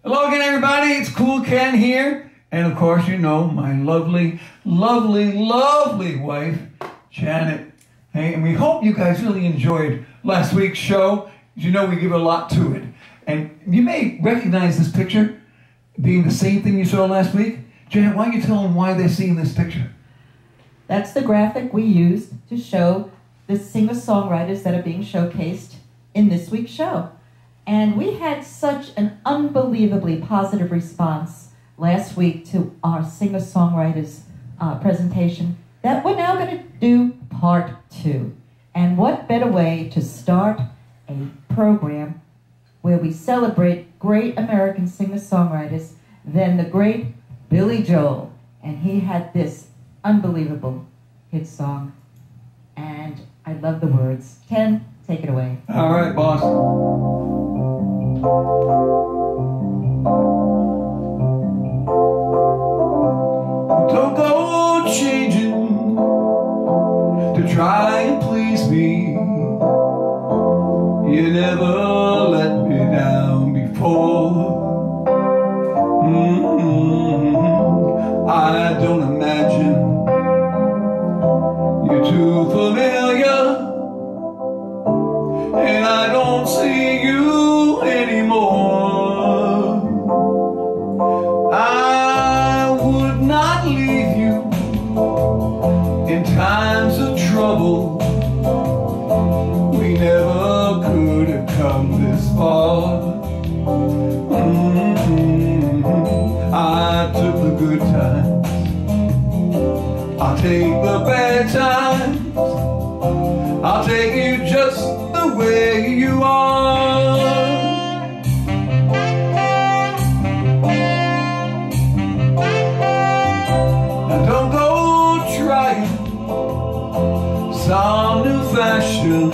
Hello again, everybody. It's Cool Ken here. And of course, you know, my lovely, lovely, lovely wife, Janet. Hey, and we hope you guys really enjoyed last week's show. As you know, we give a lot to it. And you may recognize this picture being the same thing you saw last week. Janet, why don't you tell them why they're seeing this picture? That's the graphic we used to show the singer-songwriters that are being showcased in this week's show. And we had such an unbelievably positive response last week to our singer-songwriters presentation that we're now going to do part 2. And what better way to start a program where we celebrate great American singer-songwriters than the great Billy Joel. And he had this unbelievable hit song. And I love the words. Ken, take it away. All right, boss. Don't go changing to try and please me. You never let me down before. I don't imagine you're too familiar, and I don't see you anymore. I would not leave you in times of trouble. We never could have come this far. I took the good times, I'll take the bad times, I'll take you just the way you are. Now don't go trying some new fashion.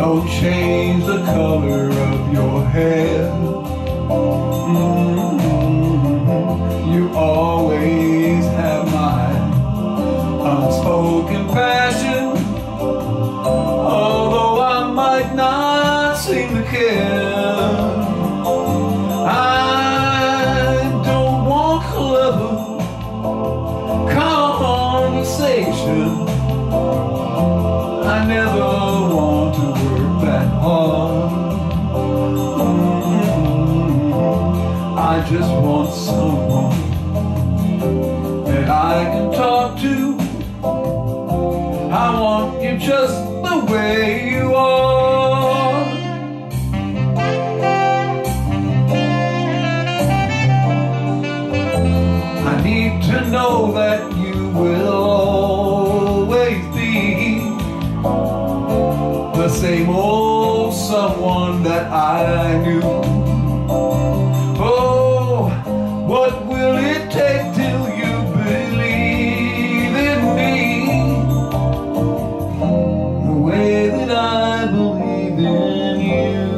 Don't change the color of your hair. You always have my unspoken passion, although I might not seem to care. I don't want clever conversation. I never want to work that hard. I just want someone that I can talk to. I want you just the way you are. I need to know that you will always be the same old someone that I knew. What will it take till you believe in me the way that I believe in you?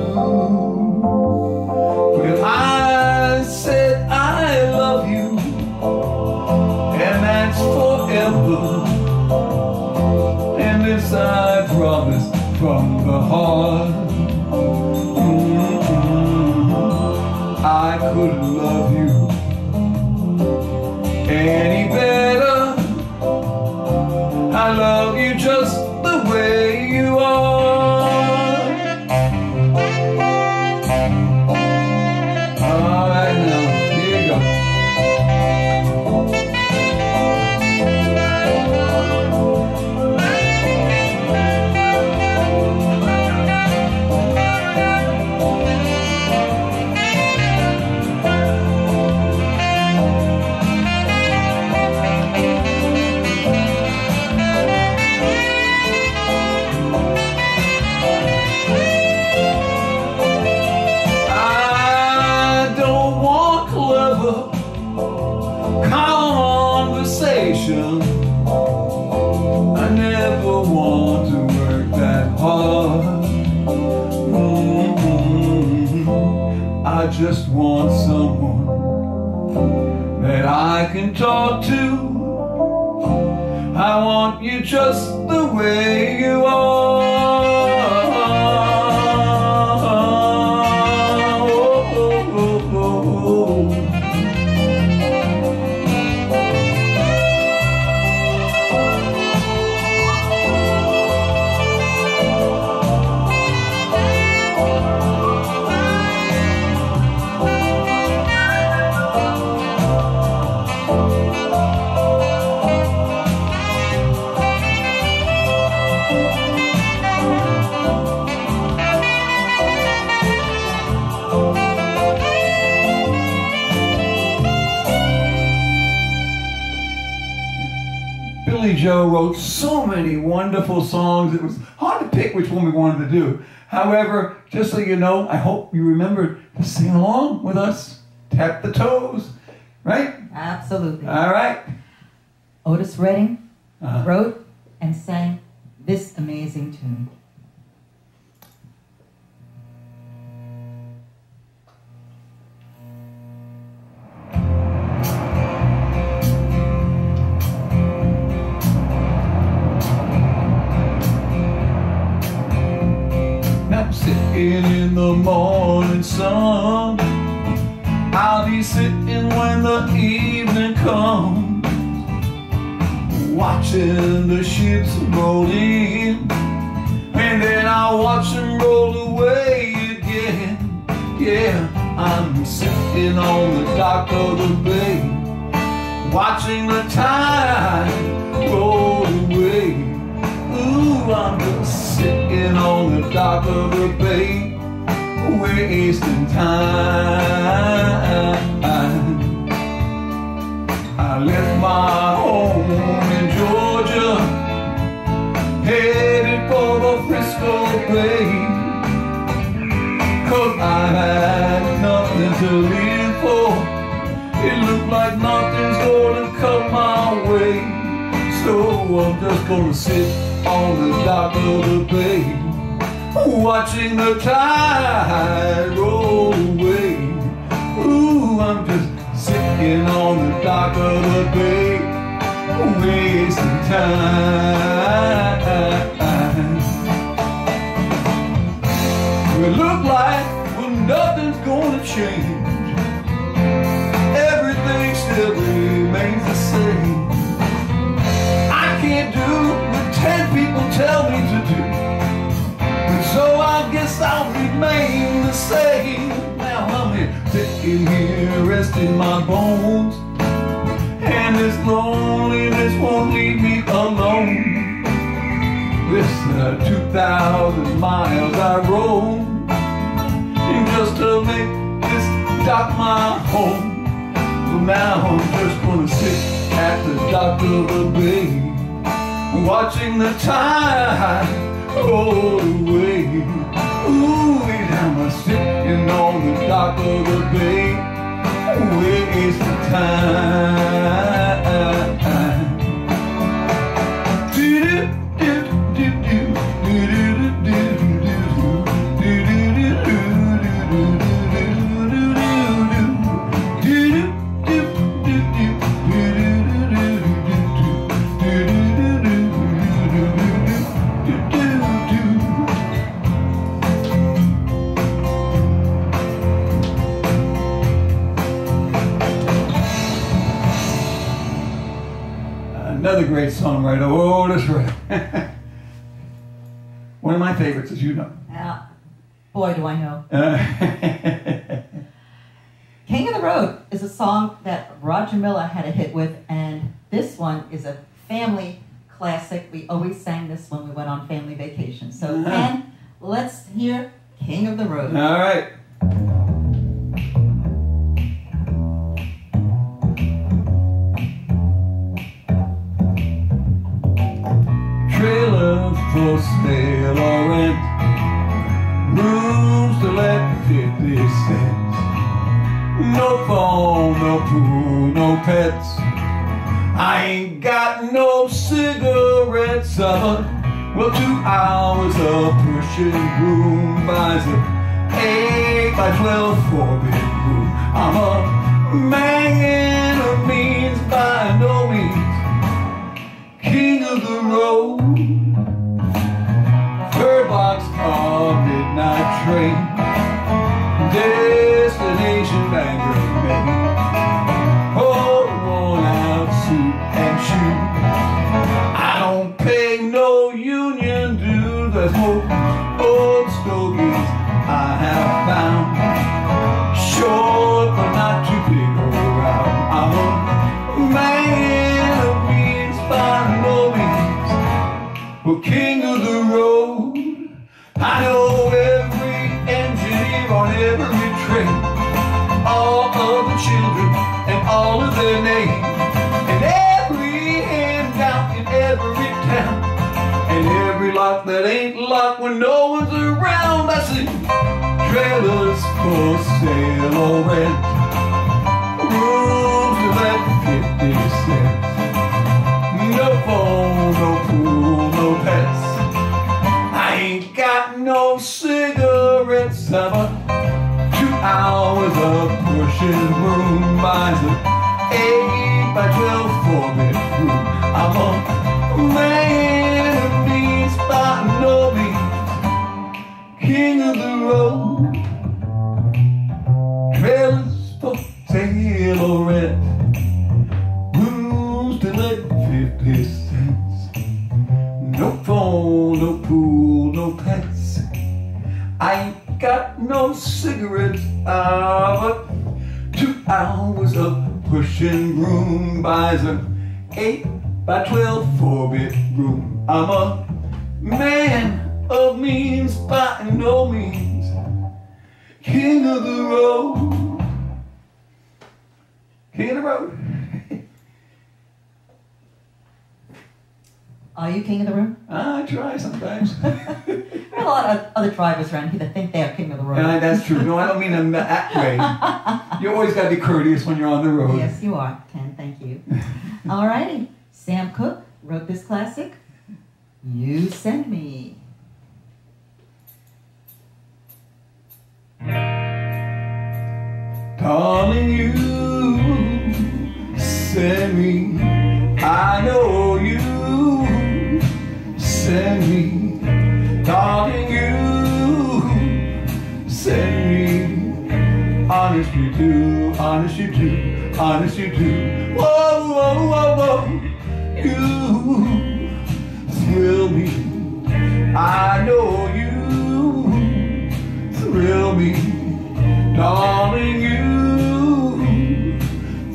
Well, I said I love you, and that's forever, and this I promise from the heart. I couldn't love you any better. I love you just the way you are. All right, now, here you go. Conversation. I never want to work that hard. I just want someone that I can talk to. I want you just the way you are. Joe wrote so many wonderful songs. It was hard to pick which one we wanted to do. However, just so you know, I hope you remembered to sing along with us. Tap the toes, right? Absolutely. All right. Otis Redding wrote and sang this amazing tune. Sitting in the morning sun, I'll be sitting when the evening comes, watching the ships roll in, and then I'll watch them roll away again. Yeah, I'm sitting on the dock of the bay, watching the tide roll away. Ooh, I'm just sitting on the dock of the bay, wasting time. I left my home in Georgia, headed for the Frisco Bay, 'cause I had nothing to live for. It looked like nothing's gonna come my way, so I'm just gonna sit on the dock of the bay, watching the tide roll away. Ooh, I'm just sitting on the dock of the bay, wasting time. It look like, well, nothing's gonna change. Everything still remains the same. I can't do what 10 people tell me to do, and so I guess I'll remain the same. Now I'm here, sitting here, resting my bones, and this loneliness won't leave me alone. This 2,000 miles I roam, just to make this dock my home. So now I'm just gonna sit at the dock of the bay, watching the tide roll away. Ooh, and I'm sitting on the dock of the bay, wasting time. Another great songwriter, Otis Redding. One of my favorites, as you know. Yeah. Boy, do I know. King of the Road is a song that Roger Miller had a hit with, and this one is a family classic. We always sang this when we went on family vacation. So, Ken, let's hear King of the Road. All right. Trailer for sale or rent, rooms to let 50 cents. No phone, no pool, no pets. I ain't got no cigarettes. Well, 2 hours of pushing broom buys a 8 by 12 4-bedroom. I'm a man of means by no means. King of the road, third boxcar, midnight train, destination Bangor, Maine. Oh, worn out suit and shoe. I don't pay no union dues. There's more old stogies I have found. pushing broom buys an 8 by 12 4-bedroom. I'm a man of means by no means, king of the road. Trailers for sale or rent, rooms to let 50 cents. No phone, no pool, no pets. I ain't got no cigarettes, but 2 hours of pushing broom buys an 8 by 12 4-bedroom. I'm a man of means by no means, king of the road. King of the road. Are you king of the room? I try sometimes. There are a lot of other drivers around here that think they are king of the road. That's true. No, I don't mean in that way. You always got to be courteous when you're on the road. Yes, you are, Ken. Thank you. All righty. Sam Cooke wrote this classic, You Send Me. Darling, you send me. I know you send me. Darling, you send me. Honest you do, honest you do, honest you do. Whoa, whoa, whoa, whoa. You thrill me. I know you thrill me. Darling, you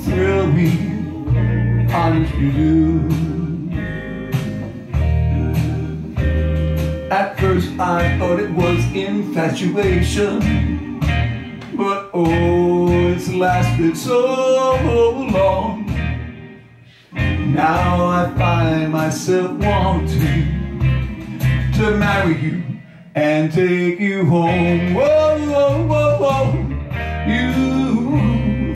thrill me, honest you do. At first I thought it was infatuation, but oh, it's lasted so long. Now I find myself wanting to marry you and take you home. Whoa, whoa, whoa, whoa. You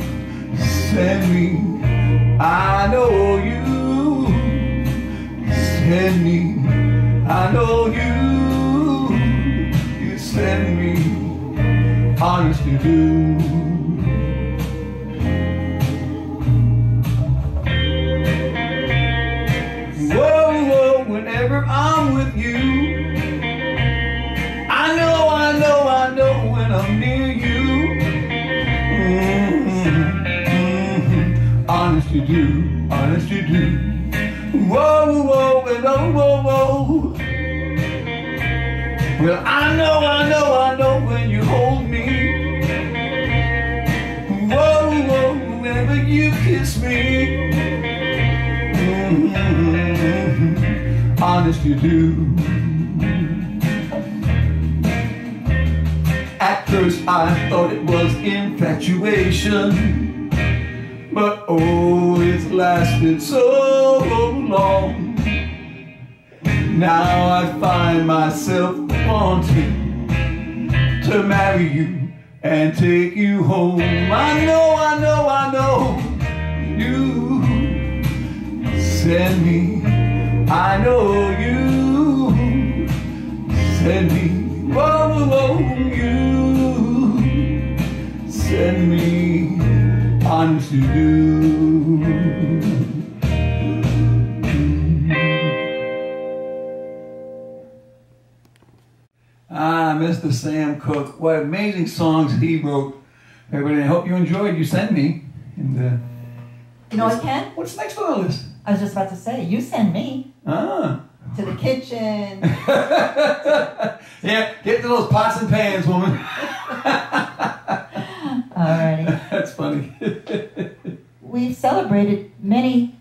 send me. I know you send me. I know you send me. Honest you do. Whoa, whoa, whenever I'm with you, I know when I'm near you. Honest you do, honest you do. Whoa, whoa, and oh, whoa, whoa. Well, I know when you hold me. Whoa, whoa, whenever you kiss me. Honest you do. At first I thought it was infatuation, but oh, it's lasted so long. Now I find myself wanting to marry you and take you home. I know you send me. I know you send me. Whoa, whoa, you send me. Honest you do. Mr. Sam Cooke. What amazing songs he wrote. Everybody, I hope you enjoyed You Send Me. And, you know what, Ken? What's next on the list? I was just about to say, you send me to the kitchen. Yeah, get to those pots and pans, woman. Alrighty. That's funny. We've celebrated many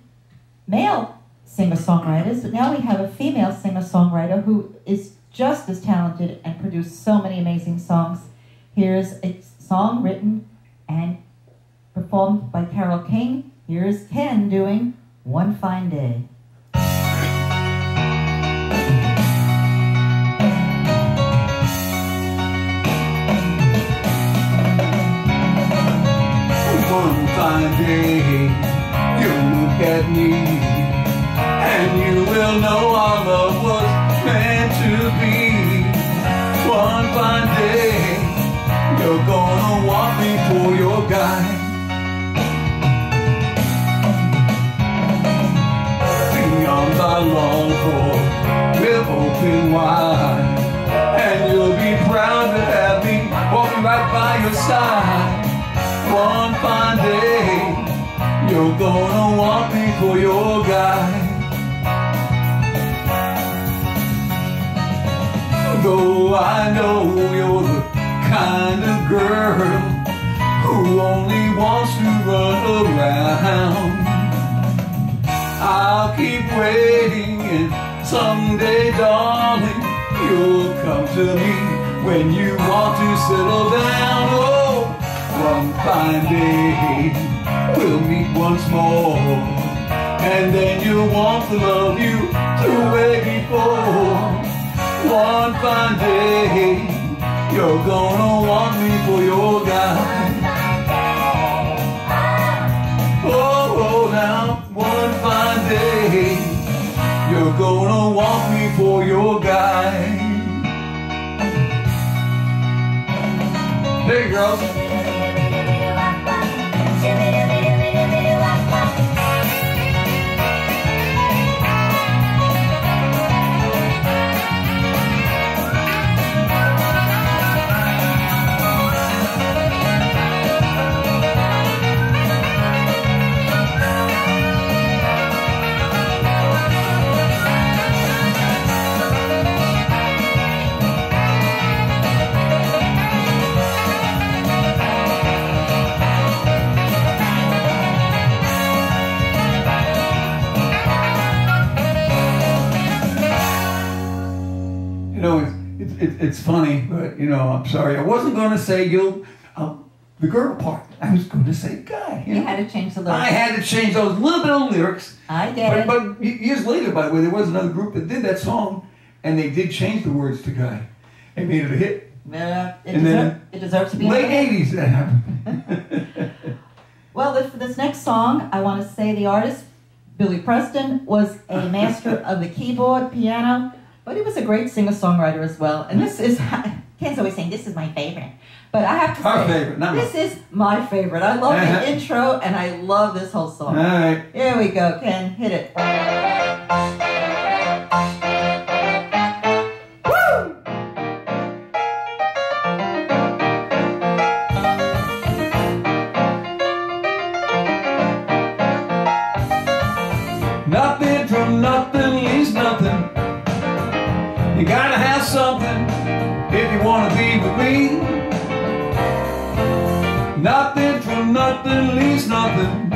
male singer-songwriters, but now we have a female singer-songwriter who is just as talented and produced so many amazing songs. Here's a song written and performed by Carole King. Here's Ken doing One Fine Day. One fine day, you'll look at me, and you will know our love was meant to be. One fine day, you're gonna want me for your guy. open wide, and you'll be proud to have me walking right by your side. One fine day, you're gonna want me for your guide. Though I know you're the kind of girl who only wants to run around, I'll keep waiting, and someday, darling, you'll come to me when you want to settle down. Oh, one fine day, we'll meet once more, and then you'll want the love you threw away before. One fine day, you're gonna want me for your guide. Oh, now, one fine day, you're gonna want me for your guide. Hey, girls. You know, it's funny, but, you know, I'm sorry. I wasn't going to say the girl part. I was going to say guy. You had to change the lyrics. I had to change those little bit of lyrics. I get it. But years later, by the way, there was another group that did that song, and they did change the words to guy. And made it a hit. It deserves to be late on the hit. 80s that happened. Well, for this next song, I want to say the artist, Billy Preston, was a master of the keyboard, piano, but he was a great singer-songwriter as well. And this is, Ken's always saying, this is my favorite. But I have to Our say, favorite, not this is my favorite. I love the intro, and I love this whole song. All right. Here we go, Ken. Hit it. Woo! Nothing from nothing leaves nothing. You gotta have something if you wanna be with me. Nothing from nothing leaves nothing.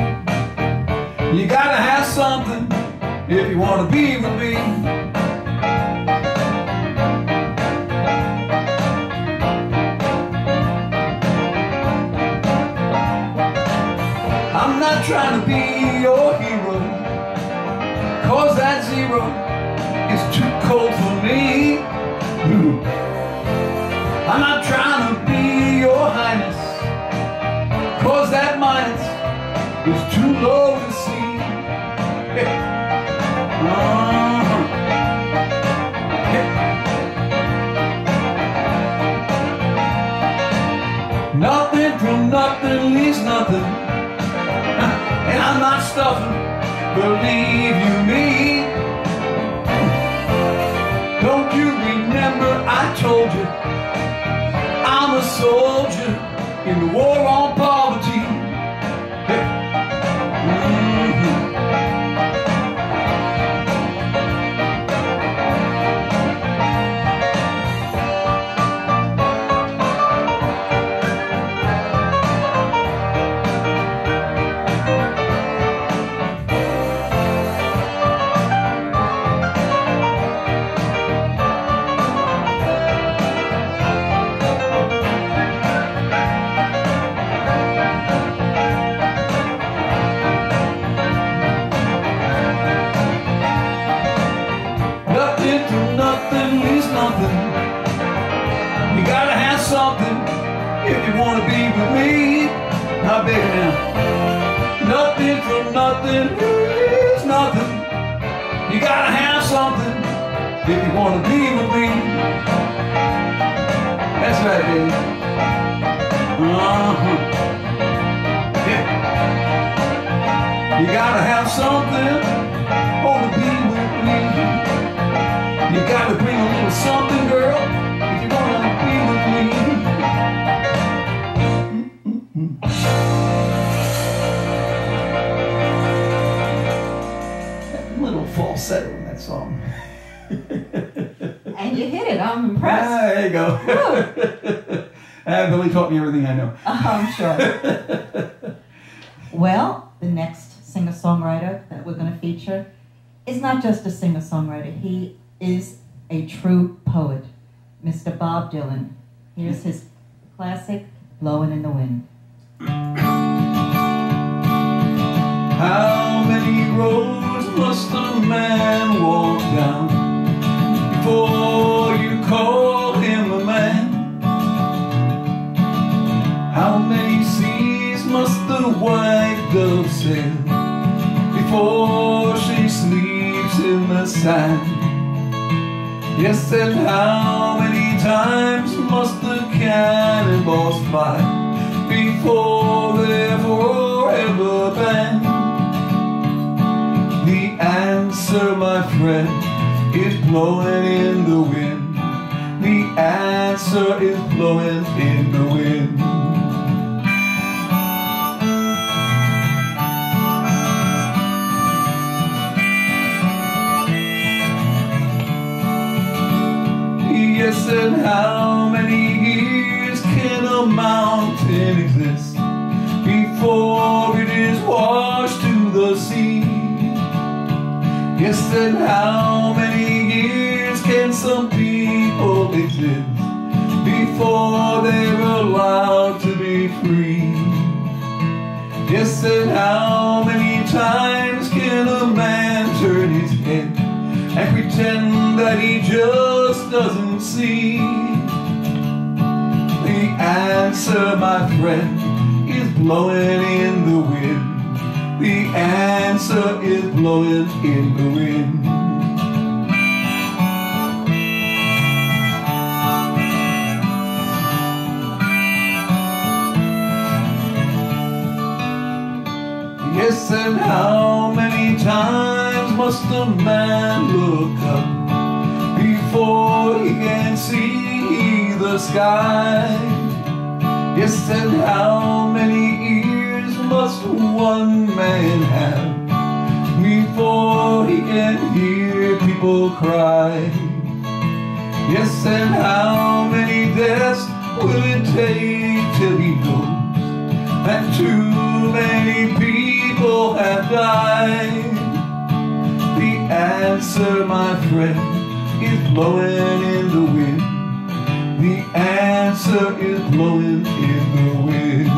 You gotta have something if you wanna be with me. I'm not trying to be your hero, 'cause that zero is too cold for me. I'm not trying to be your highness, 'cause that minus is too low to see. Hey. Hey. Nothing from nothing leaves nothing. And I'm not stuffing, believe you me. Don't you remember I told you I'm a soldier in the war on poverty. Hey. You gotta have something if you wanna be with me. How big now? Nothing from nothing is nothing. You gotta have something if you wanna be with me. That's right, baby. Yeah. You gotta have something, wanna be with me. You gotta bring something, girl, if you wanna be with me. That little falsetto in that song. And you hit it. I'm impressed. Ah, there you go. Billy taught me everything I know. I'm sure. Well, the next singer-songwriter that we're going to feature is not just a singer-songwriter. He is a true poet, Mr. Bob Dylan. Here's his classic, Blowin' in the Wind. How many roads must a man walk down before you call him a man? How many seas must the white dove sail before she sleeps in the sand? Yes, and how many times must the cannonballs fly before they're forever banned? The answer, my friend, is blowing in the wind. The answer is blowing in the wind. Yes, and how many years can a mountain exist before it is washed to the sea? Yes, and how many years can some people exist before they're allowed to be free? Yes, and how many times can a man turn his head and pretend that he just doesn't see? The answer, my friend, is blowing in the wind. The answer is blowing in the wind. Yes, and how many times must a man look up before he can see the sky? Yes, and how many ears must one man have before he can hear people cry? Yes, and how many deaths will it take till he knows that too many people have died? The answer, my friend, is blowing in the wind. The answer is blowing in the wind.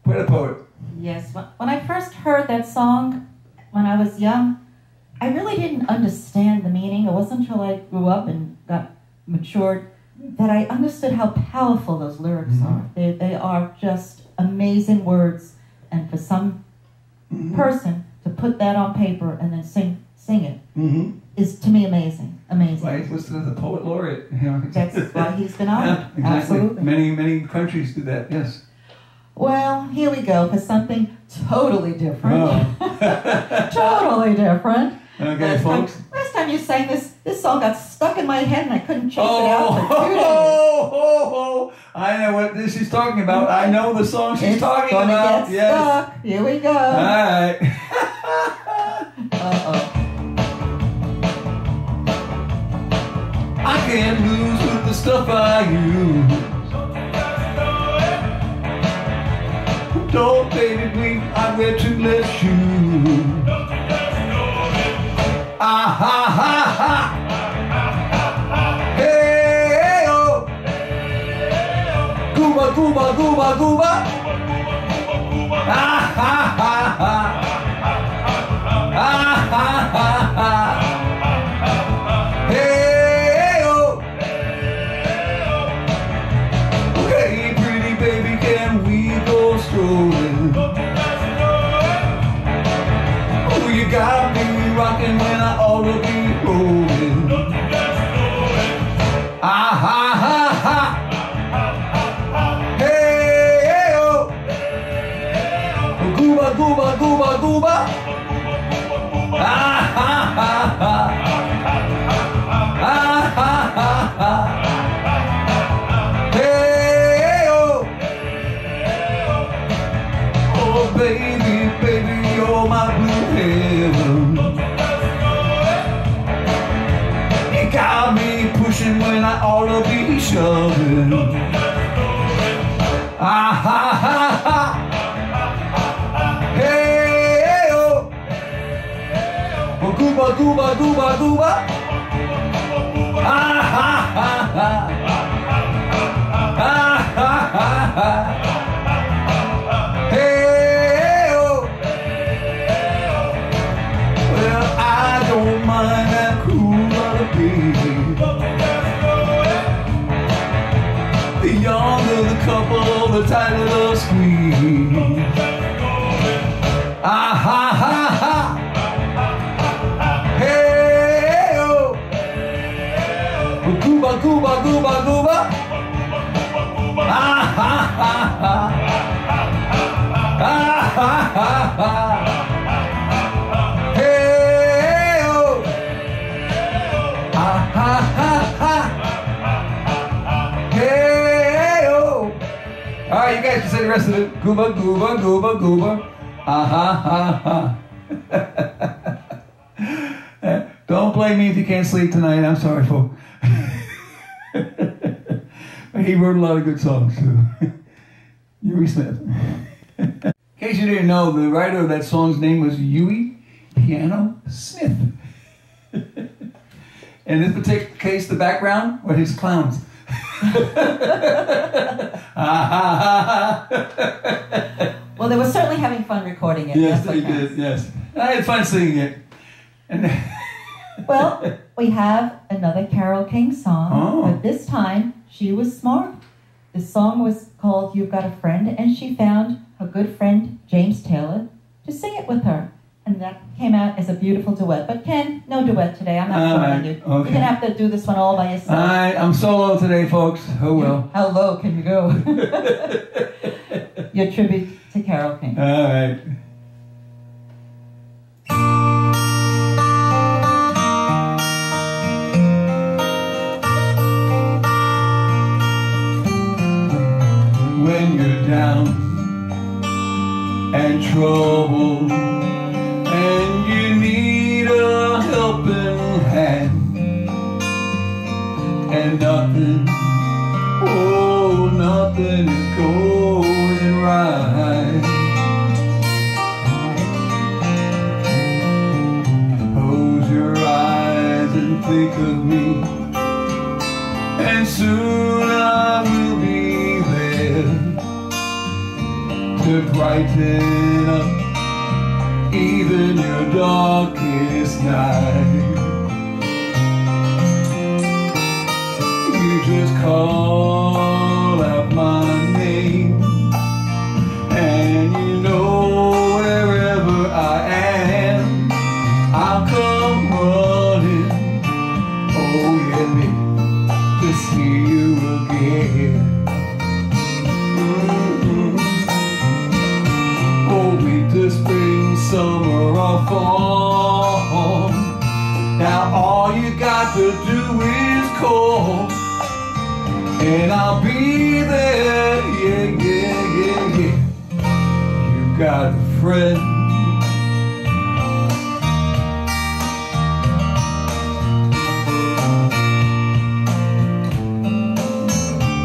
Poet, poet. Yes, when I first heard that song when I was young, I really didn't understand the meaning. It wasn't until I grew up and got matured that I understood how powerful those lyrics are. They are just amazing words, and for some person to put that on paper and then sing it is, to me, amazing. Amazing. Right, listen to the poet laureate. You know. That's why he's been honored. Yeah, exactly. Absolutely. Many countries do that. Yes. Well, here we go for something totally different. Oh. Totally different. Okay, folks. Last time you sang this song got stuck in my head and I couldn't chase it out for 2 days. I know what this is talking about. I know the song she's talking gonna about. Get stuck. Here we go. All right. I can't lose with the stuff I use. Don't baby please, I wear too less shoes. Ah ha ha ha. Hey oh. Gooba gooba gooba gooba. Ah ha ha ha. Ah ha ha ha. Hey oh. Hey pretty baby, can we go strolling? Oh, you got me rocking when I ought to be rolling. gooba, gooba, gooba. Ah, ha, ha, ha. Ah, ha, ha, ha. Hey, oh. Oh, baby, baby, you're my blue heaven. You got me pushing when I ought to be shoving. Ah, ha, ha, ha. Hey, oh. Oh, gooba, gooba, gooba, gooba. Ah, ha, ha, ha. Ah, ha, ha, ha. Hey, oh. Well, I don't mind that cool other baby. The younger the couple, the tighter the squeeze. Ah, ha, ha, ha. Hey, oh. Gooba, gooba, gooba, gooba. Ah, ha, ha, ha. Ah, ha, ha, ha. Hey, oh. Ah, ha, ha, ha. Hey, oh. All right, you guys can say the rest of it. Gooba, gooba, gooba, gooba. Ah, ha, ha, ha. Don't blame me if you can't sleep tonight. I'm sorry, folks. He wrote a lot of good songs, too. Youve Smith. In case you didn't know, the writer of that song's name was Youve Piano Smith. In this particular case, the background were his clowns. Well, they were certainly having fun recording it. Yes, they did, yes. I had fun singing it. And well, we have another Carole King song, but this time she was smart. The song was called You've Got a Friend, and she found her good friend James Taylor to sing it with her. And that came out as a beautiful duet. But Ken, no duet today. I'm not joining you. Okay. You're going to have to do this one all by yourself. All right, I'm solo today, folks. Oh, well. How low can you go? Your tribute to Carole King. All right. When you're down and troubled and you need a helping hand and nothing, oh, nothing is going right. Close your eyes and think of me, and soon I will be to brighten up even your darkest night. You just call out my name, and you know wherever I am, I'll come running. Oh yeah, baby, to see you again. Spring, summer, or fall. Now all you got to do is call, and I'll be there. Yeah, yeah, yeah, yeah. You got a friend.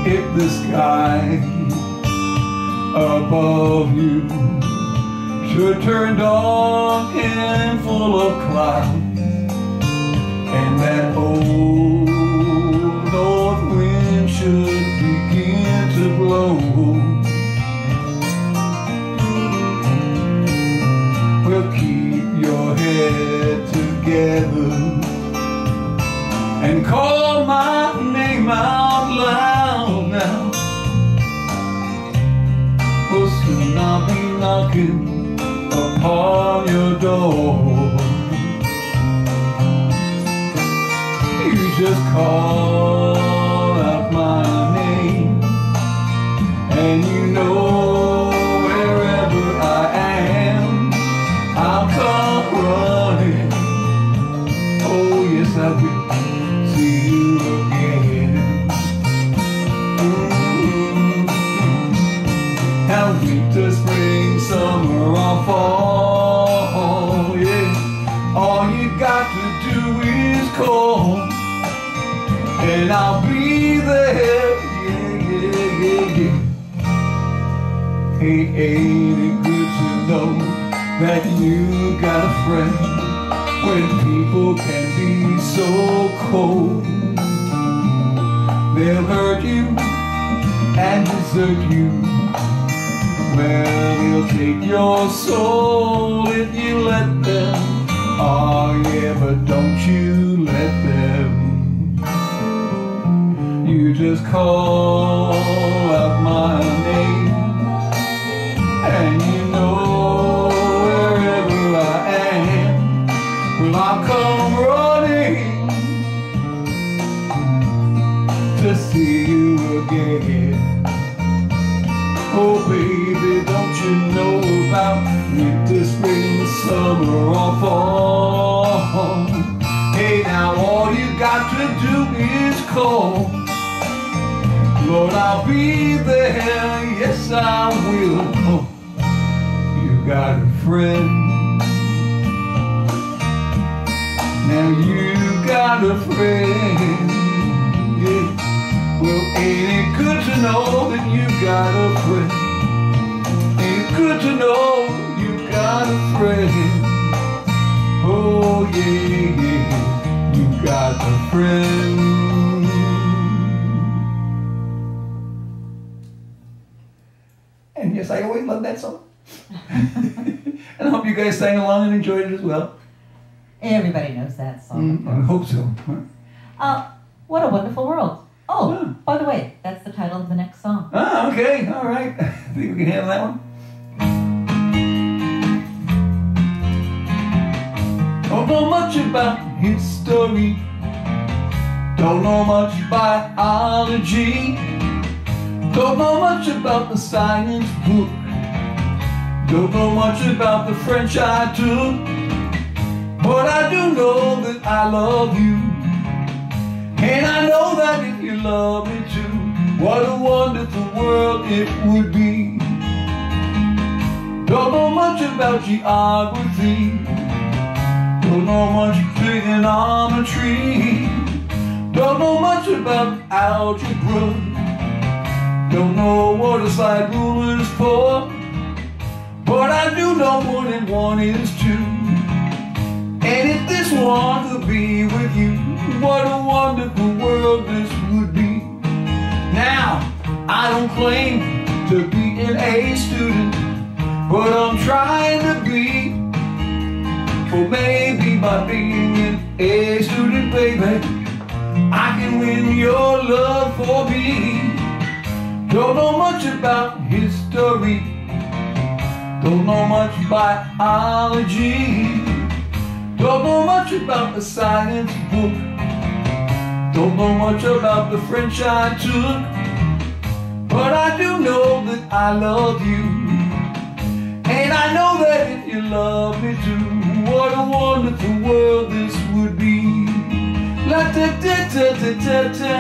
If the sky above you should turn dark and full of clouds, and that old north wind should begin to blow, well, keep your head together and call my name out loud now. Well, soon I'll be knocking upon your door. You just call out my name, and you know wherever I am, or fall, yeah. All you got to do is call, and I'll be there, yeah, yeah, yeah, yeah. Hey, ain't it good to know that you got a friend when people can be so cold? They'll hurt you and desert you. Well, they'll take your soul if you let them. Oh yeah, but don't you let them. You just call out my name, and you know wherever I am, well, I'll come running to see you again. Oh baby, don't you know about winter, spring, summer, or fall? Hey, now all you got to do is call. Lord, I'll be there, yes I will. Oh, you got a friend. Now you got a friend, yeah. Well, ain't it good to know that you got a friend? Ain't it good to know you got a friend? Oh yeah, yeah, you got a friend. And yes, I always love that song. And I hope you guys sang along and enjoyed it as well. Everybody knows that song. I hope so. What a wonderful world. Oh, Yeah. by the way, that's the title of the next song. Ah, okay, all right. Think we can handle that one? Don't know much about history. Don't know much biology. Don't know much about the science book. Don't know much about the French I took. But I do know that I love you. And I know that if you love me too, what a wonderful world it would be. Don't know much about geography. Don't know much trigonometry. Don't know much about algebra. Don't know what a slide rule is for. But I do know 1 and 1 is 2. And if this one could be with you, what a wonderful world this would be. Now, I don't claim to be an A student, but I'm trying to be. For maybe by being an A student, baby, I can win your love for me. Don't know much about history. Don't know much biology. Don't know much about the science book. Don't know much about the French I took. But I do know that I love you. And I know that if you love me too, what a wonderful world this would be. La da da da da da da.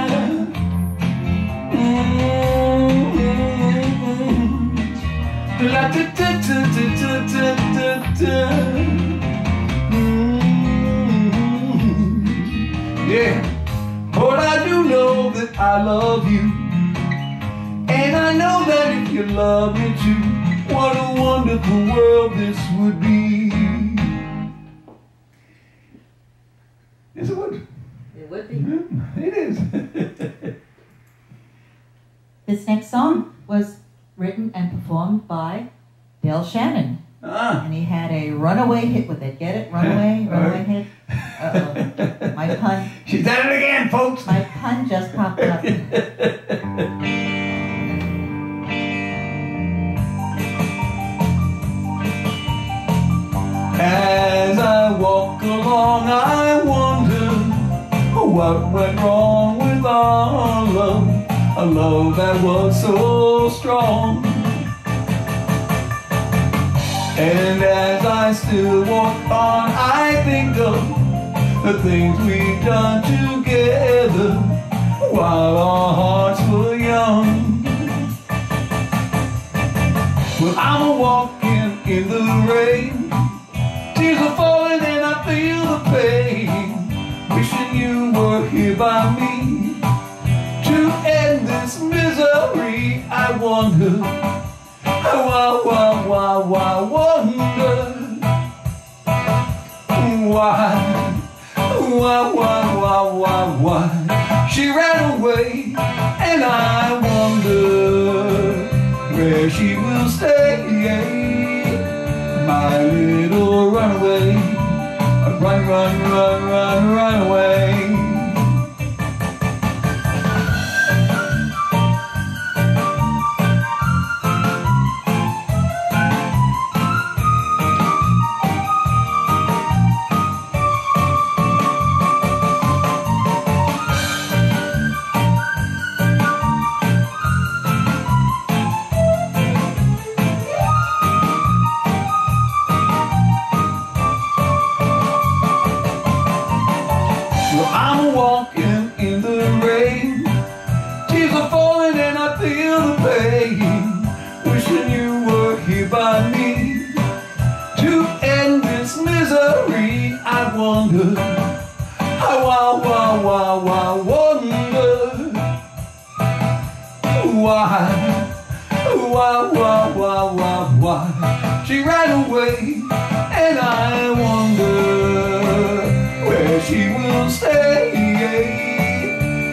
La da da da da da da da. Yeah, but I do know that I love you. And I know that if you love me too, what a wonderful world this would be. Yes, it would. It would be. It is. This next song was written and performed by Dale Shannon. And he had a runaway hit with it. Get it? Runaway? Runaway hit? Uh-oh. My pun. She's done it again, folks. My pun just popped up. As I walk along, I wonder what went wrong with our love, a love that was so strong. And as I still walk on, I think of the things we've done together while our hearts were young. Well, I'm a walking in the rain. Tears are falling and I feel the pain. Wishing you were here by me to end this misery. I wonder, I wonder why she ran away, and I wonder where she will stay. My little runaway, run, run, run, run, run away. I'm walking in the rain. Tears are falling and I feel the pain. Wishing you were here by me to end this misery. I wonder, I wonder why she ran away, and I wonder where she will stay.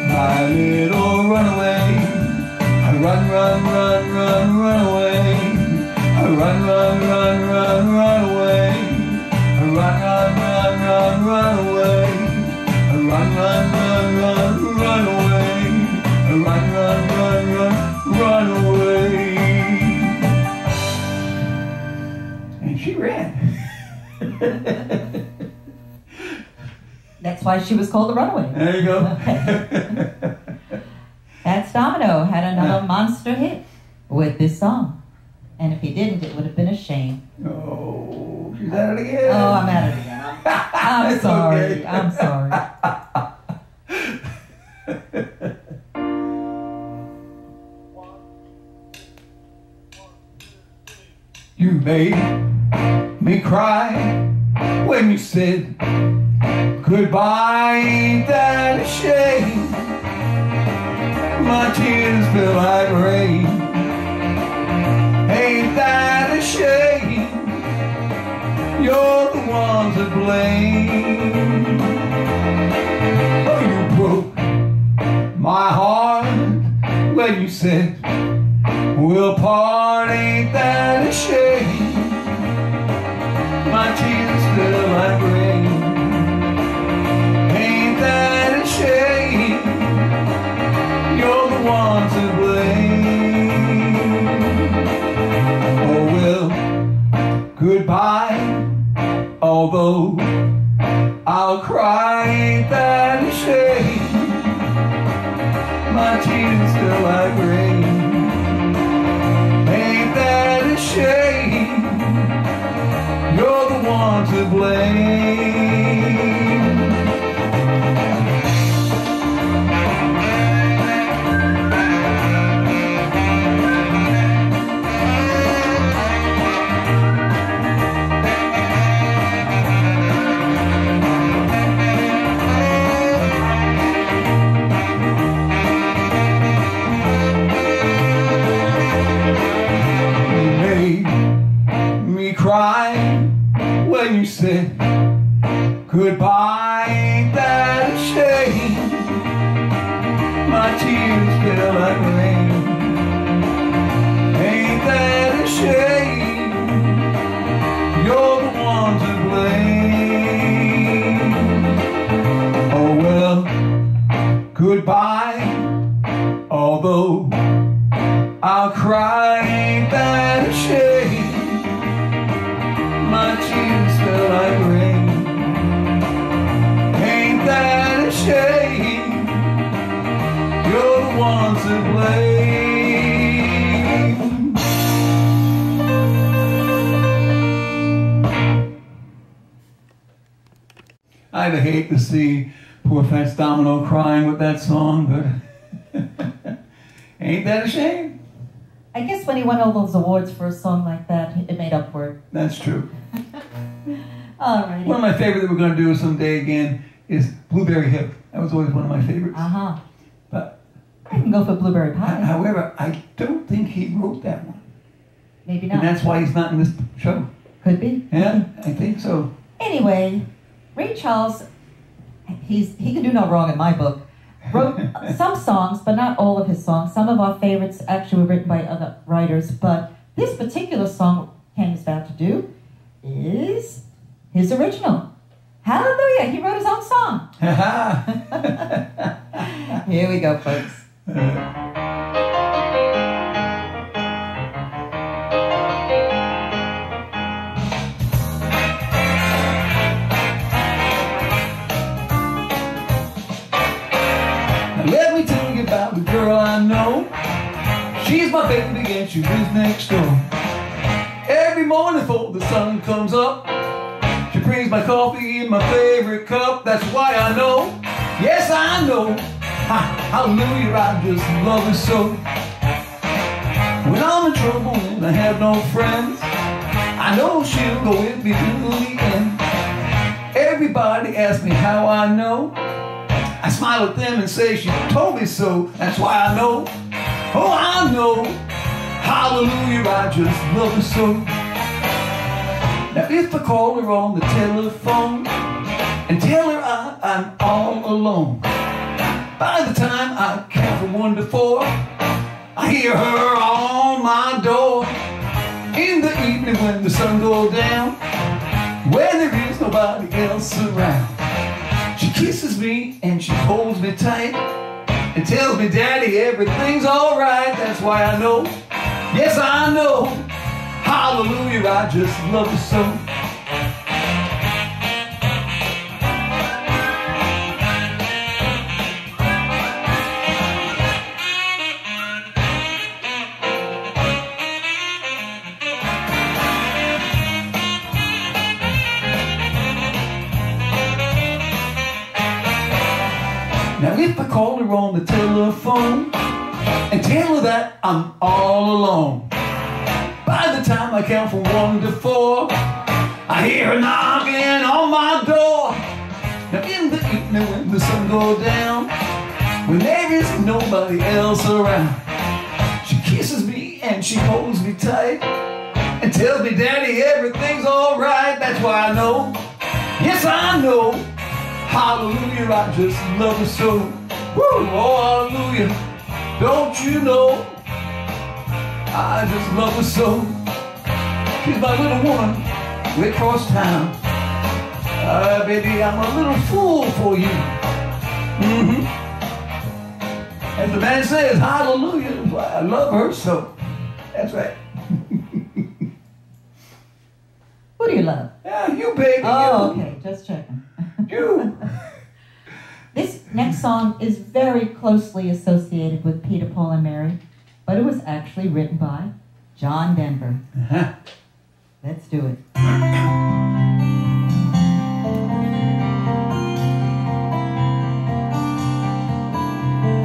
My little runaway, I run, run, run, run, run away. I run, run, run, run, run away. I run, run, run, run, run away. I run, run, run, run, run away. I run, run, run, run, run away. And she ran. That's why she was called the Runaway. There you go. Okay. That's Domino had another monster hit with this song. And if he didn't, it would have been a shame. Oh, she's at it again. Oh, I'm at it again. I'm It's sorry. okay. I'm sorry. You made me cry when you said goodbye. Ain't that a shame? My tears feel like rain. Ain't that a shame? You're the one to blame. Oh, you broke my heart when you said we'll part. Ain't that a shame? My tears feel like rain. Ain't that a shame? You're the one to blame. Oh well, goodbye. Although I'll cry, ain't that a shame? My tears feel like rain. Ain't that a shame? You're the one to blame. Cry when you said goodbye. Ain't that a shame? My tears feel like rain. Ain't that a shame? You're the one to blame. Oh well, goodbye. Although I'll cry, ain't that a shame? My tears feel like rain. Ain't that a shame? You're the one to blame. I'd hate to see poor Fats Domino crying with that song, but ain't that a shame? I guess when he won all those awards for a song like that, it made up for it. That's true. All right. One of my favorite that we're going to do someday again is Blueberry Hill. That was always one of my favorites. Uh-huh. But I can go for Blueberry Pie. however, I don't think he wrote that one. Maybe not. And that's why he's not in this show. Could be. Yeah, I think so. Anyway, Ray Charles, he can do no wrong in my book, wrote some songs, but not all of his songs. Some of our favorites actually were written by other writers, but this particular song Ken is about to do is his original. Hallelujah, he wrote his own song. Here we go, folks. Let me tell you about the girl I know. She's my baby and she lives next door. Every morning before the sun comes up, she brings my coffee in my favorite cup. That's why I know, yes I know, hallelujah, I just love her so. When I'm in trouble and I have no friends, I know she'll go with me to the end. Everybody asks me how I know. I smile at them and say she told me so. That's why I know, oh I know, hallelujah, I just love her so. Now if I call her on the telephone and tell her I'm all alone, by the time I count from 1 to 4, I hear her on my door. In the evening when the sun goes down, when there is nobody else around, she kisses me and she holds me tight and tells me, Daddy, everything's all right. That's why I know, yes I know, hallelujah, I just love her so. Now if I call her on the telephone and tell her that I'm all alone, by the time I count from 1 to 4, I hear her knocking on my door. Now in the evening when the sun goes down, when there is nobody else around, she kisses me and she holds me tight and tells me, Daddy, everything's all right. That's why I know, yes I know, hallelujah, I just love her so. Woo, oh hallelujah, don't you know, I just love her so. She's my little woman, way across town. Baby, I'm a little fool for you. As the man says, hallelujah, that's why I love her so. That's right. Who do you love? Yeah, you, baby. Oh, you. okay, just checking. You. This next song is very closely associated with Peter, Paul, and Mary, but it was actually written by John Denver. Let's do it.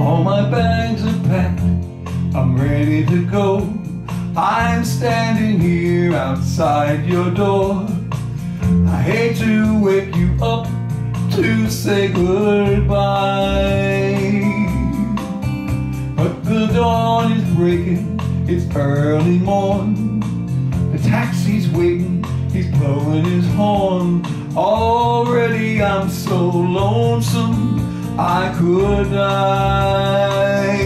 All my bags are packed, I'm ready to go. I'm standing here outside your door. I hate to wake you up to say goodbye, but the dawn is breaking, it's early morn. The taxi's waiting, he's blowing his horn. Already I'm so lonesome, I could die.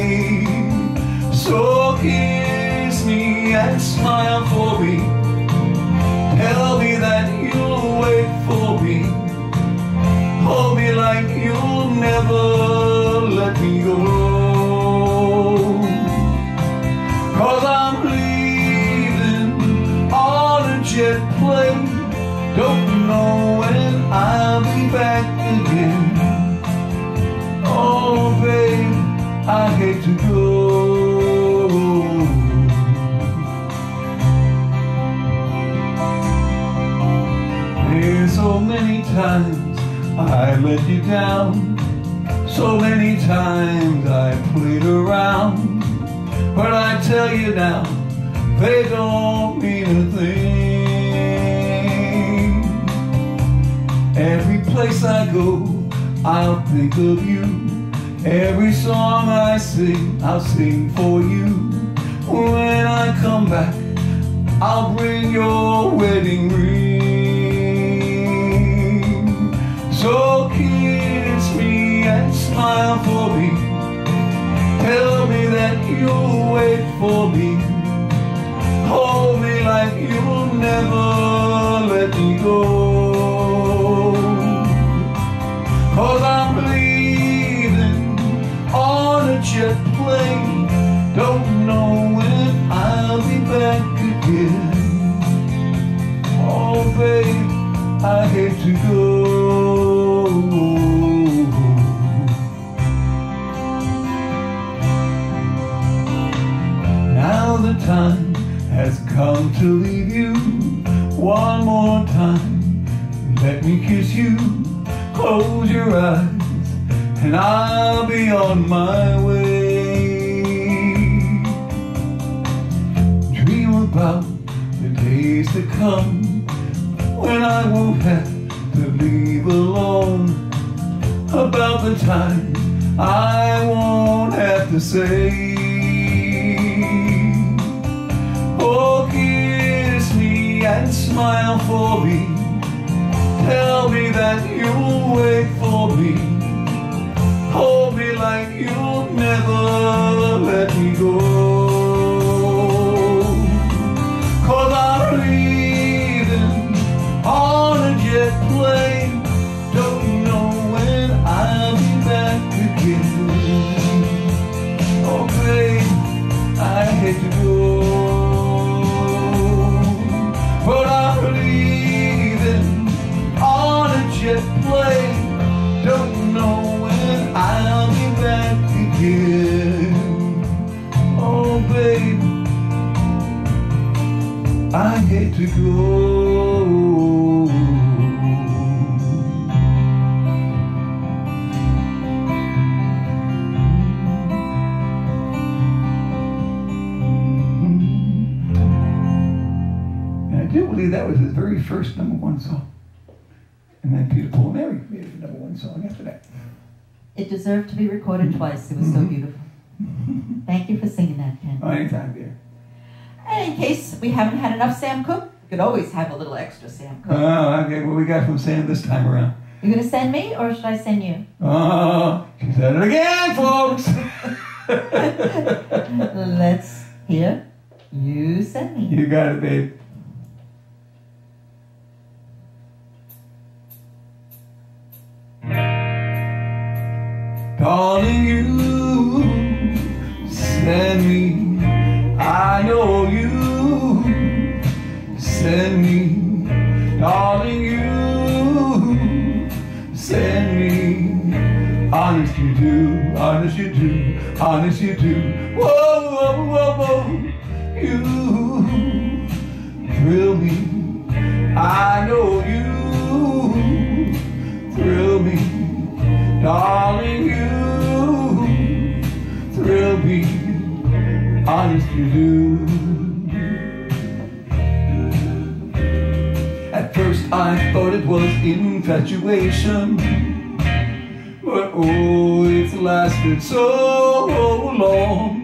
So kiss me and smile for me, tell me that you'll wait for me. Hold me like you'll never let me go. 'Cause I'm leaving on a jet plane, don't know when I'll be back again. Oh babe, I hate to go. There's so many times I let you down, so many times I played around, but I tell you now, they don't mean a thing. I go, I'll think of you. Every song I sing, I'll sing for you. When I come back, I'll bring your wedding ring. So kiss me and smile for me. Tell me that you'll wait for me. Hold me like you'll never let me go. 'Cause I'm leaving on a jet plane. Don't know when I'll be back again. Oh babe, I hate to go. Now the time has come to leave you. One more time, let me kiss you. Close your eyes and I'll be on my way. Dream about the days to come when I won't have to leave alone. About the time I won't have to say, oh, kiss me and smile for me. Tell me that you'll wait for me. Hold me like you'll never let me go. 'Cause I'm leaving on a jet plane. Don't know when I'll be back again. Oh babe, I hate to go, but I'm leaving on a jet plane. Don't know when I'll be back again. Oh babe, I hate to go. And I do believe that was his very first #1 song. And then Peter, Paul, and Mary made it the #1 song after that. It deserved to be recorded twice. It was so beautiful. Thank you for singing that, Ken. Oh, anytime, dear. And in case we haven't had enough Sam Cooke, we could always have a little extra Sam Cooke. Oh, okay. What we got from Sam this time around? You gonna send me, or should I send you? Oh, she said it again, folks. Let's hear You Send Me. You got it, babe. Darling, you send me. I know you send me. Darling, you send me. Honest you do, honest you do, honest you do. Whoa, whoa, whoa, whoa. You thrill me. I know you thrill me. Darling, you thrill me, honest you do. At first I thought it was infatuation, but oh, it's lasted so long.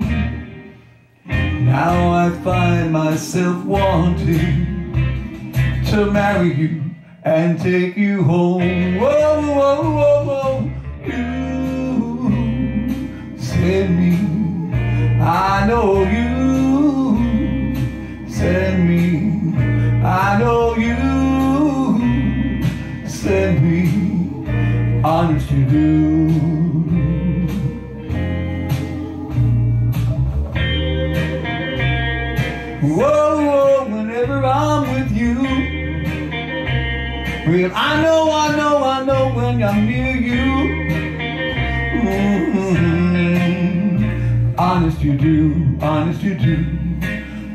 Now I find myself wanting to marry you and take you home. Whoa, whoa, whoa, whoa. You send me. I know you send me. I know you send me. Honest you do. Whoa, whoa, whenever I'm with you. Well, I know when I'm near you. Honest you do, honest you do.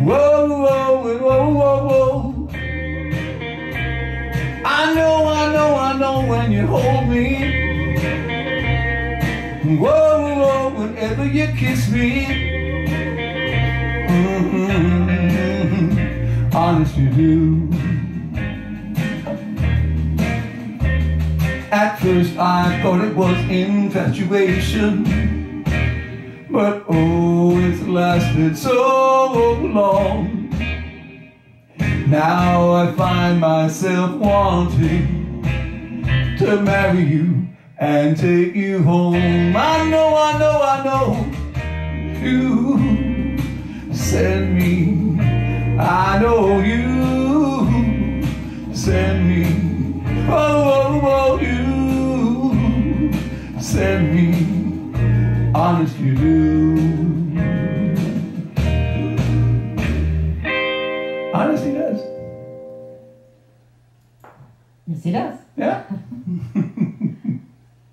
Whoa, whoa, whoa, whoa, whoa. I know when you hold me. Whoa, whoa, whenever you kiss me. Honest you do. At first I thought it was infatuation, but oh, it's lasted so long. Now I find myself wanting to marry you and take you home. I know you send me. I know you send me. Oh, you send me. Honest you do. Honest he does. Yes, he does. Yeah.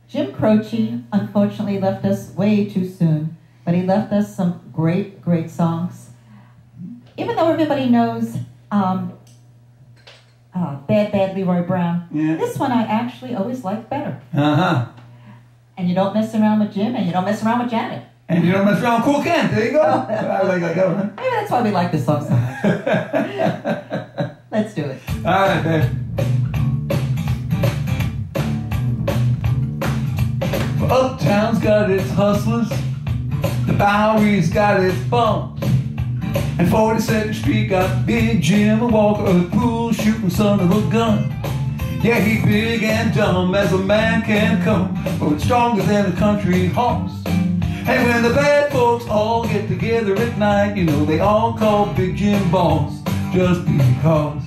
Jim Croce unfortunately left us way too soon, but he left us some great, great songs. Even though everybody knows Bad Bad Leroy Brown, Yeah. this one I actually always liked better. Uh-huh. And you don't mess around with Jim, and you don't mess around with Janet. And you don't mess around with Cool Ken. There you go. I like that one, huh? Maybe that's why we like this song so much. Let's do it. All right, babe. Well, Uptown's got its hustlers, the Bowery's got its bums, and 42nd Street got Big Jim, a walker, a pool shooting son of a gun. Yeah, he's big and dumb as a man can come, but stronger than a country horse. And when the bad folks all get together at night, you know they all call Big Jim boss, just because.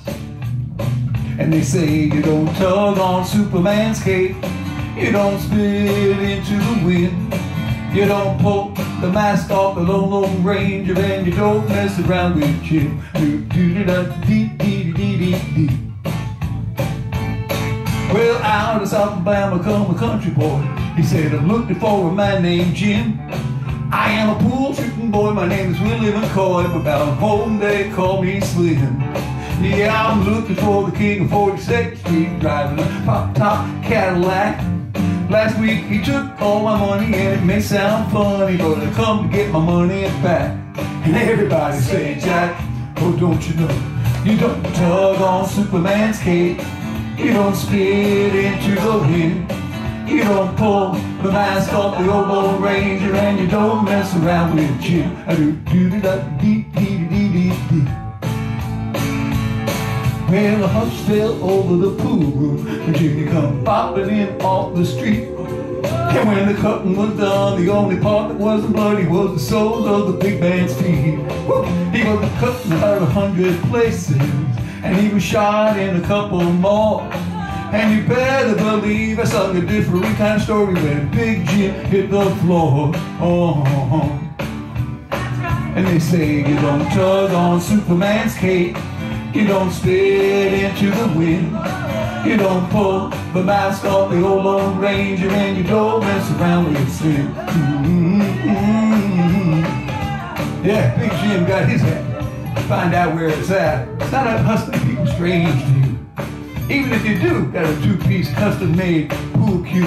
And they say you don't tug on Superman's cape, you don't spit into the wind, you don't pull the mask off the Lone Ranger, and you don't mess around with Jim. Well, out of South Alabama come a country boy. He said, I'm looking for a man named Jim. I am a pool shooting boy, my name is Willie McCoy, but about home they call me Slim. Yeah, I'm looking for the king of 42nd Street, driving a pop-top Cadillac. Last week he took all my money, and it may sound funny, but I come to get my money back. And everybody say, Jack, oh don't you know, you don't tug on Superman's cape, you don't spit into the wind, you don't pull the mask off the old Lone Ranger, and you don't mess around with Jim. Well, a hush fell over the pool room, Virginia come bopping in off the street. And when the cutting was done, the only part that wasn't bloody was the soles of the big man's feet. Woo! He was cutting about 100 places, and he was shot in a couple more. And you better believe I sung a different kind of story when Big Jim hit the floor. Oh. And they say you don't tug on Superman's cape, you don't spit into the wind, you don't pull the mask off the old Lone Ranger, and you don't mess around with Slim. Yeah, Big Jim got his hat. Find out where it's at. It's not up hustling people strange to you. Even if you do, got a two-piece custom-made pool cue.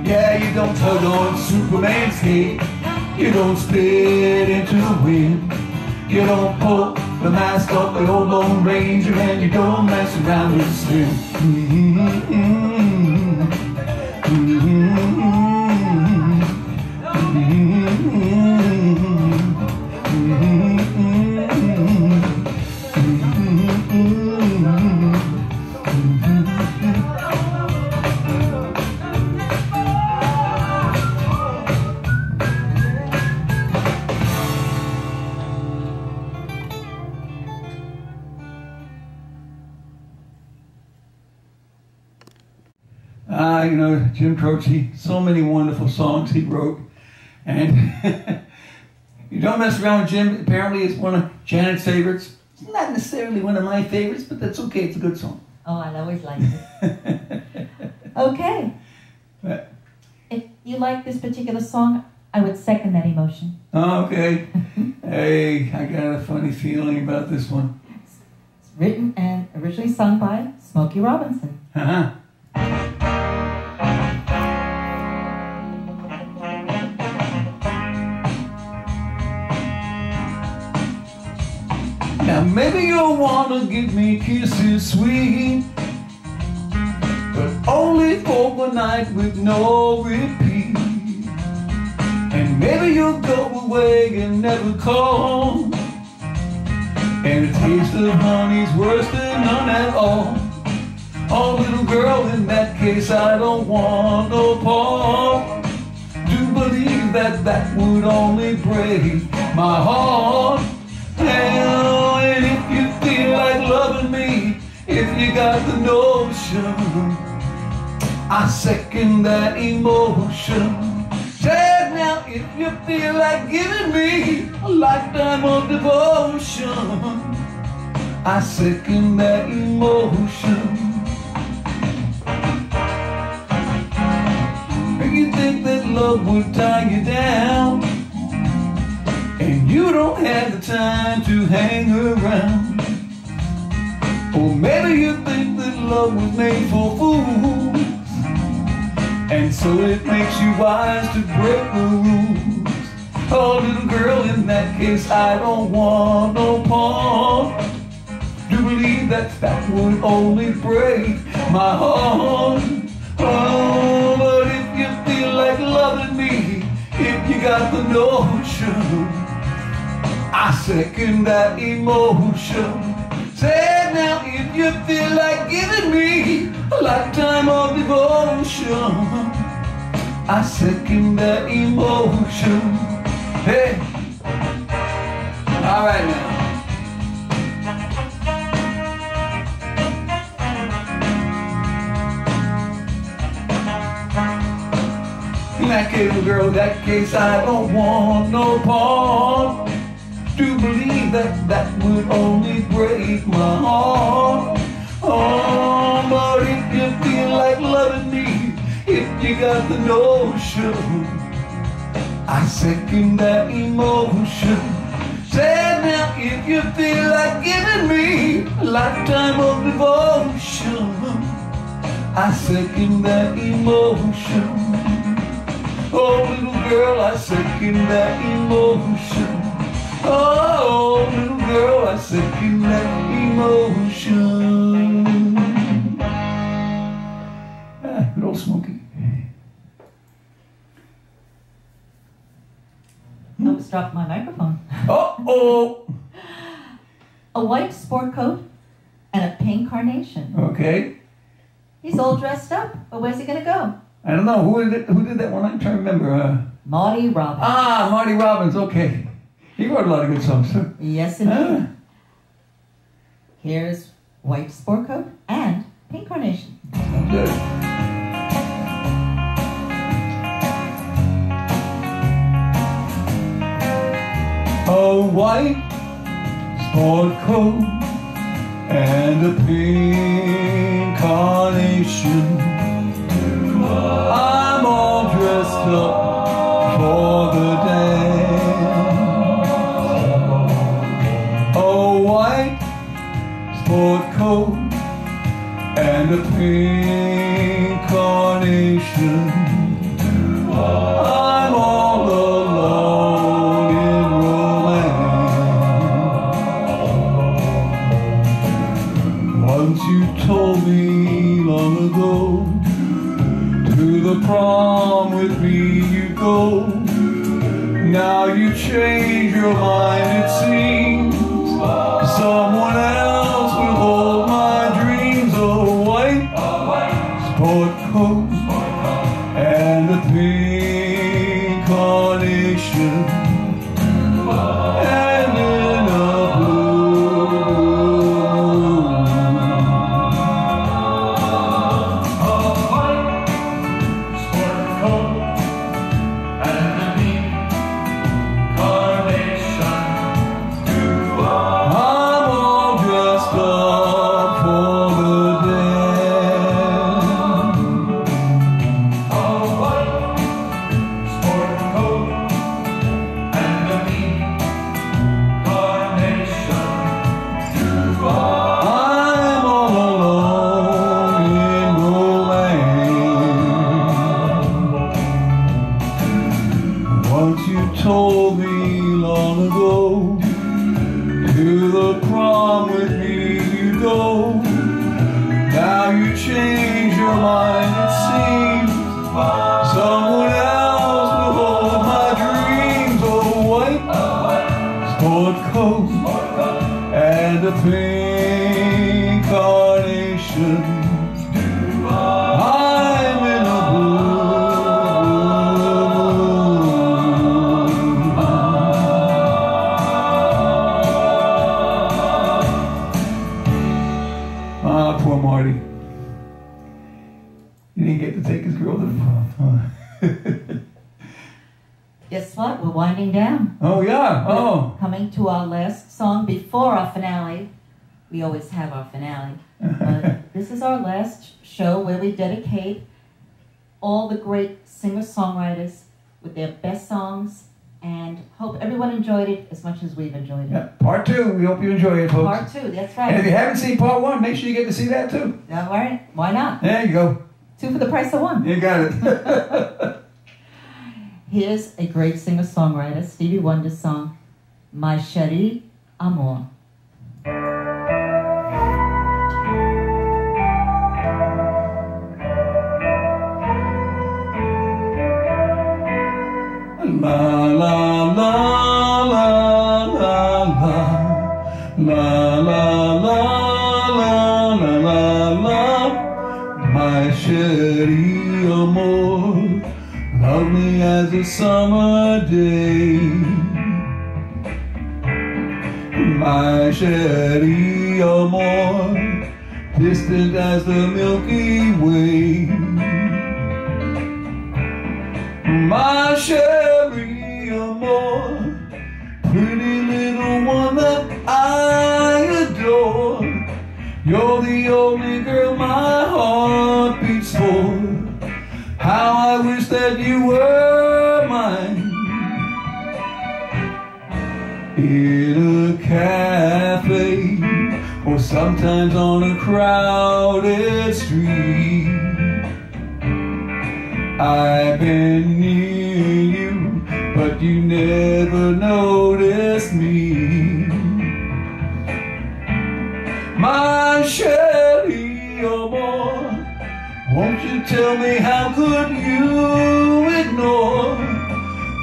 Yeah, you don't tug on Superman's cape, you don't spit into the wind, you don't pull the mask off the old Lone Ranger, and you don't mess around with Slim. You know, Jim Croce, so many wonderful songs he wrote. And you don't mess around with Jim. Apparently it's one of Janet's favorites. It's not necessarily one of my favorites, but that's okay. It's a good song. Oh, I always liked it. Okay. But, If you like this particular song, I would second that emotion. okay. Hey, I got a funny feeling about this one. It's written and originally sung by Smokey Robinson. Uh-huh. Now maybe you'll wanna give me kisses sweet, but only for one night with no repeat. And maybe you'll go away and never call, and a taste of honey's worse than none at all. Oh, little girl, in that case I don't want no part. Do believe that that would only break my heart. Hell, and if you feel like loving me, if you got the notion, I second that emotion. Say now, if you feel like giving me a lifetime of devotion, I second that emotion. You think that love would tie you down, and you don't have the time to hang around. Or maybe you think that love was made for fools, and so it makes you wise to break the rules. Oh, little girl, in that case I don't want no part. Do believe that that would only break my heart. Oh, but if you feel like loving me, if you got the notion, I second that emotion. Say now, if you feel like giving me a lifetime of devotion, I second that emotion. Hey, all right now. In that case, girl, that case I don't want no part. Do believe that that would only break my heart. Oh, but if you feel like loving me, if you got the notion, I second that emotion. Say now, if you feel like giving me a lifetime of devotion, I second that emotion. Oh, little girl, I second that emotion. Oh, little girl, I second that emotion. Ah, good old Smokey. I almost dropped my microphone. Uh-oh. A white sport coat and a pink carnation. Okay. He's all dressed up, but where's he gonna go? I don't know. Who did that one? I'm trying to remember. Marty Robbins. Ah, Marty Robbins. Okay. He wrote a lot of good songs, too. Yes, indeed. Here's white sport coat and pink carnation. Good. A white sport coat and a pink carnation. I'm all dressed up for the dance. A white sport coat and a pink carnation. I'm all alone in romance. Once you told me long ago, to the prom with me you go. Now you change your mind, it seems. Someone else will hold my dreams. A white sport coat and a pink carnation, and in a blue moon. Once you told me long ago, to the prom with me you go. Now you change your your mind, it seems someone else will hold my dreams. Oh, white sport coat and a pink carnation. I'm in a poor Marty. He didn't get to take his girl to the prom. Guess what? We're winding down. Oh, yeah. Oh. Coming to our last song before our finale. We always have our finale. But this is our last show where we dedicate all the great singer-songwriters with their best songs, and hope everyone enjoyed it as much as we've enjoyed it. Yeah. Part 2. We hope you enjoy it, folks. Part 2, that's right. And if you haven't seen part 1, make sure you get to see that too. All right, why not? There you go. 2 for the price of 1. You got it. Here's a great singer-songwriter, Stevie Wonder's song, My Chérie Amour. La la la la la la la la la la la la. My chérie amour, lovely as a summer day. My chérie amour, distant as the Milky Way. My chérie amour, pretty little one that I adore. You're the only girl my heart beats for. How I wish that you were mine. In a cafe, or sometimes on a crowded street, I've been near you, but you never noticed me. My chérie amour, won't you tell me how could you ignore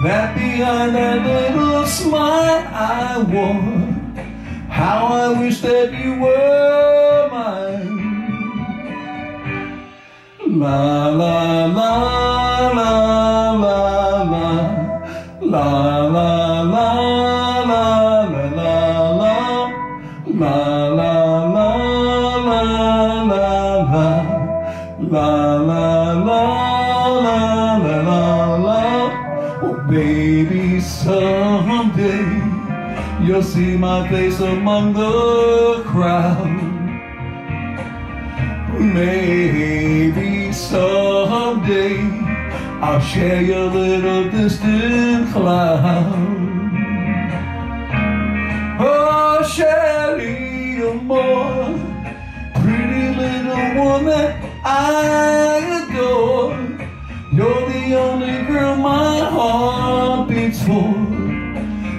that behind that little smile I wore? How I wish that you were mine. La la la la la la la la la la la la la la la la la la la. Oh baby, someday you'll see my face among the crowd. Maybe someday I'll share your little distant cloud. Oh, chérie amour, pretty little one that I adore. You're the only girl my heart beats for.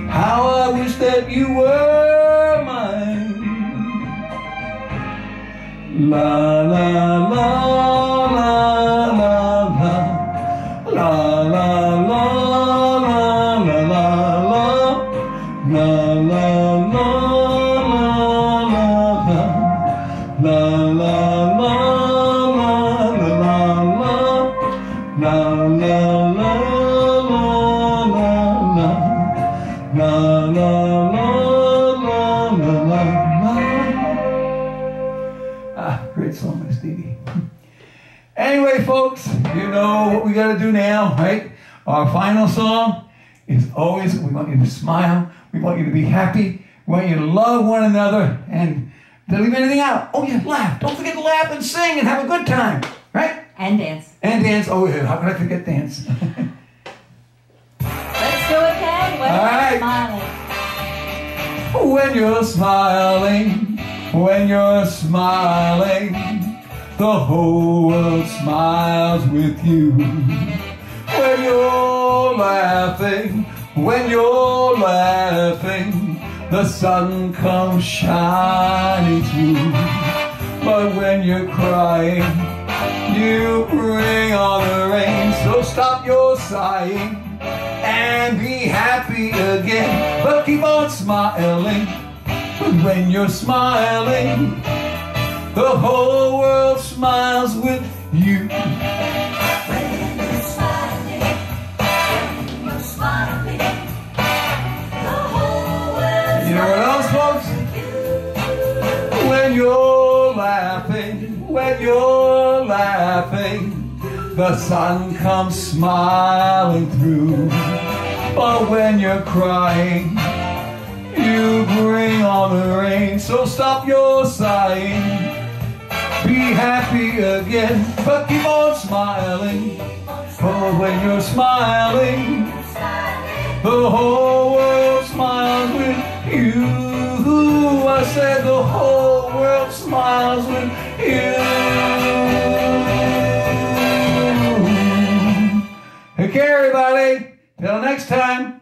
How I wish that you were mine. La la la la la la la la la la la la la la Great song, Miss Dee. Anyway, folks, you know what we got to do now, right? Our final song is always, we want you to smile, we want you to be happy, we want you to love one another, and don't leave anything out. Oh yeah, laugh. Don't forget to laugh and sing and have a good time, right? And dance. And dance. Oh yeah, how could I forget dance? Let's do it, Ken. When you're smiling. When you're smiling, the whole world smiles with you. When you're laughing, the sun comes shining through. But when you're crying, You bring on the rain, so stop your sighing and be happy again, but keep on smiling. When you're smiling, the whole world smiles with you. When you're smiling, the whole world. You know what else, folks? When you're laughing, the sun comes smiling through. But when you're crying, you bring on the rain, so stop your sighing. Be happy again, but keep on smiling. For when you're smiling, the whole world smiles with you. I said the whole world smiles with you. Take care, everybody. Till next time.